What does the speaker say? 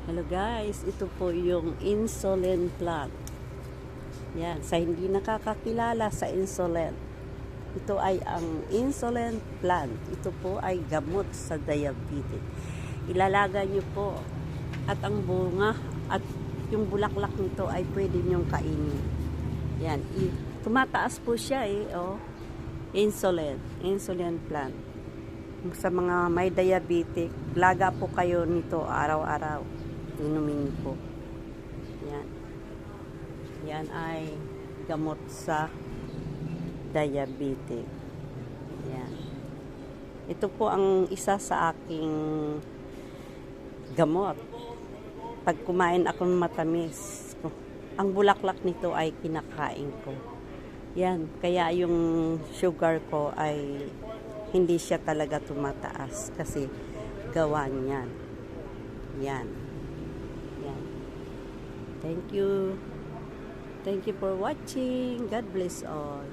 Hello guys, ito po yung insulin plant. Yan, sa hindi nakakakilala sa insulin. Ito ay ang insulin plant. Ito po ay gamot sa diabetes. Ilalaga nyo po at ang bunga at yung bulaklak nito ay pwede nyong kainin. Yan, tumataas po siya oh. Insulin plant. Sa mga may diabetic, laga po kayo nito araw-araw. Inumin po. Yan. Yan ay gamot sa diabetic. Yan. Ito po ang isa sa aking gamot. Pag kumain ako ng matamis, ang bulaklak nito ay kinakain ko. Yan. Kaya yung sugar ko ay hindi siya talaga tumataas kasi gawa niyan. Yan. Yan. Thank you. Thank you for watching. God bless all.